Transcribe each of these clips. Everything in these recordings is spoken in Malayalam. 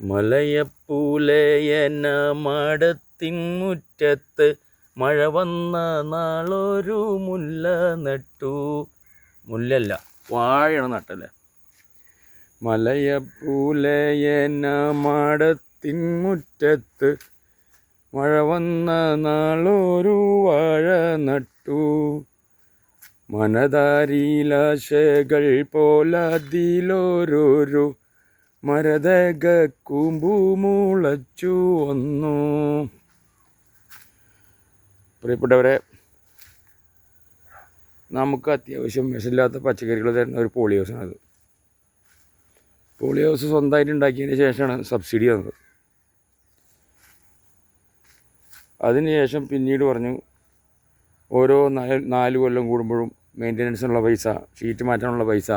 മലയപ്പൂലയന മാടത്തിൻ മുറ്റത്ത് മഴ വന്ന നാളൊരു മുല്ല നട്ടു. മുല്ലല്ല, വാഴയാണ് നട്ടല്ലേ. മലയപ്പൂലയന മാടത്തിൻ മുറ്റത്ത് മഴ വന്ന നാളൊരു വാഴ നട്ടു. മനതാരിലാശകൾ പോലതിലോരോരോ മരതക കൂമ്പു മുളച്ചു വന്നു. പ്രിയപ്പെട്ടവരെ, നമുക്ക് അത്യാവശ്യം വിഷമില്ലാത്ത പച്ചക്കറികൾ തരുന്ന ഒരു പോളി ഹൗസാണത്. പോളി ഹൗസ് സ്വന്തമായിട്ട് ഉണ്ടാക്കിയതിന് ശേഷമാണ് സബ്സിഡി തന്നത്. അതിനുശേഷം പിന്നീട് പറഞ്ഞു ഓരോ 4 കൊല്ലം കൂടുമ്പോഴും മെയിൻ്റനൻസിനുള്ള പൈസ, ഷീറ്റ് മാറ്റാനുള്ള പൈസ,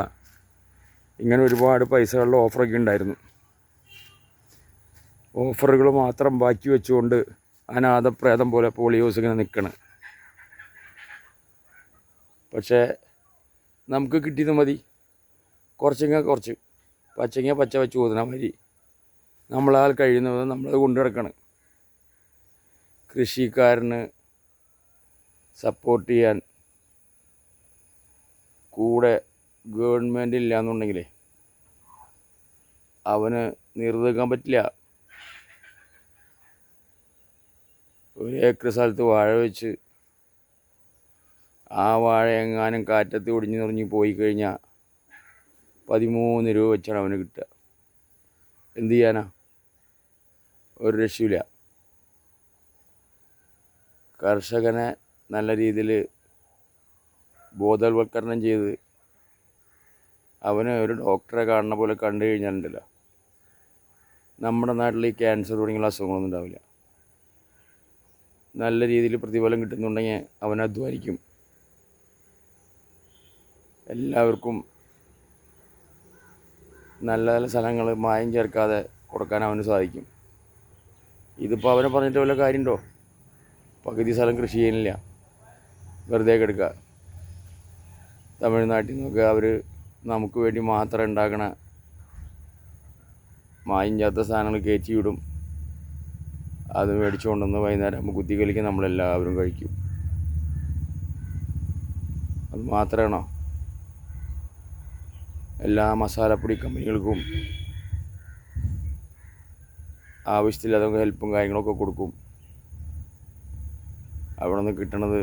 ഇങ്ങനെ ഒരുപാട് പൈസകളുടെ ഓഫറൊക്കെ ഉണ്ടായിരുന്നു. ഓഫറുകൾ മാത്രം ബാക്കി വെച്ചുകൊണ്ട് അനാഥപ്രേതം പോലെ പോളി ഹൗസ് ഇങ്ങനെ നിൽക്കണം. പക്ഷേ നമുക്ക് കിട്ടിയത് മതി. കുറച്ചെങ്കിൽ കുറച്ച്, പച്ചങ്ങ പച്ച വെച്ച് ഊതുന്ന മതി. നമ്മളാൽ കഴിയുന്നത് നമ്മളത് കൊണ്ടു നടക്കണം. കൃഷിക്കാരന് സപ്പോർട്ട് ചെയ്യാൻ കൂടെ ഗവൺമെൻറ് ഇല്ല എന്നുണ്ടെങ്കിൽ അവന് നിർത്തിക്കാൻ പറ്റില്ല. 1 ഏക്കർ സ്ഥലത്ത് വാഴ വെച്ച് ആ വാഴ എങ്ങാനും കാറ്റത്ത് ഒടിഞ്ഞു നിറഞ്ഞ് പോയി കഴിഞ്ഞാൽ 13 രൂപ വെച്ചാണ് അവന് കിട്ടുക. എന്ത് ചെയ്യാനാ? ഒരു രക്ഷയില്ല. കർഷകനെ നല്ല രീതിയിൽ ബോധവൽക്കരണം ചെയ്ത് അവന് ഒരു ഡോക്ടറെ കാണുന്ന പോലെ കണ്ടു കഴിഞ്ഞാലുണ്ടല്ലോ, നമ്മുടെ നാട്ടിൽ ഈ ക്യാൻസർ തുടങ്ങിയുള്ള അസുഖങ്ങളൊന്നും ഉണ്ടാവില്ല. നല്ല രീതിയിൽ പ്രതിഫലം കിട്ടുന്നുണ്ടെങ്കിൽ അവൻ അധ്വാനിക്കും. എല്ലാവർക്കും നല്ല നല്ല സ്ഥലങ്ങൾ മായം ചേർക്കാതെ കൊടുക്കാൻ അവന് സാധിക്കും. ഇതിപ്പോൾ അവനെ പറഞ്ഞിട്ട് വല്ല കാര്യമുണ്ടോ? പകുതി സ്ഥലം കൃഷി ചെയ്യുന്നില്ല, വെറുതെ കിടക്കുക. തമിഴ്നാട്ടിൽ നിന്നൊക്കെ അവർ നമുക്ക് വേണ്ടി മാത്രം ഉണ്ടാക്കണ മായം ചേർത്ത സാധനങ്ങൾ കയറ്റി വിടും. അത് മേടിച്ചു കൊണ്ടുവന്ന് വൈകുന്നേരം ആകുമ്പോൾ കുത്തിക്കലിക്ക് നമ്മളെല്ലാവരും കഴിക്കും. അത് മാത്രമാണോ? എല്ലാ മസാലപ്പൊടി കമ്പനികൾക്കും ആവശ്യത്തില്ലാതെ ഹെൽപ്പും കാര്യങ്ങളൊക്കെ കൊടുക്കും. അവിടെ നിന്ന് കിട്ടണത്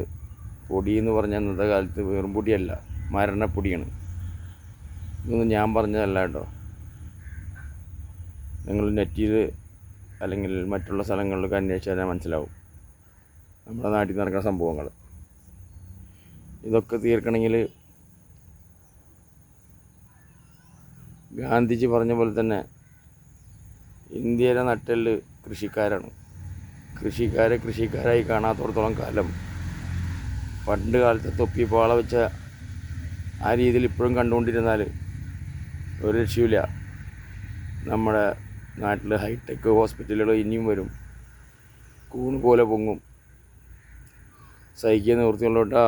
പൊടി എന്ന് പറഞ്ഞാൽ ഇന്നത്തെ കാലത്ത് വെറും പൊടിയല്ല, മരണപ്പൊടിയാണ്. ഇതൊന്നും ഞാൻ പറഞ്ഞതല്ല കേട്ടോ. നിങ്ങൾ നെറ്റിൽ അല്ലെങ്കിൽ മറ്റുള്ള സ്ഥലങ്ങളിലൊക്കെ അന്വേഷിച്ചാൽ മനസ്സിലാവും നമ്മുടെ നാട്ടിൽ നടക്കുന്ന സംഭവങ്ങൾ. ഇതൊക്കെ തീർക്കണമെങ്കിൽ ഗാന്ധിജി പറഞ്ഞ പോലെ തന്നെ ഇന്ത്യയിലെ നട്ടെല്ല് കൃഷിക്കാരാണ്. കൃഷിക്കാരെ കൃഷിക്കാരായി കാണാത്തടത്തോളം കാലം, പണ്ട് കാലത്തെ തൊപ്പി പാള വെച്ച ആ രീതിയിൽ ഇപ്പോഴും കണ്ടുകൊണ്ടിരുന്നാൽ ഒരു രക്ഷയില്ല. നമ്മുടെ നാട്ടിൽ ഹൈടെക് ഹോസ്പിറ്റലുകൾ ഇനിയും വരും, കൂണ് പോലെ പൊങ്ങും. സഹിക്കുക നിവൃത്തിയുള്ളോട്ടാ.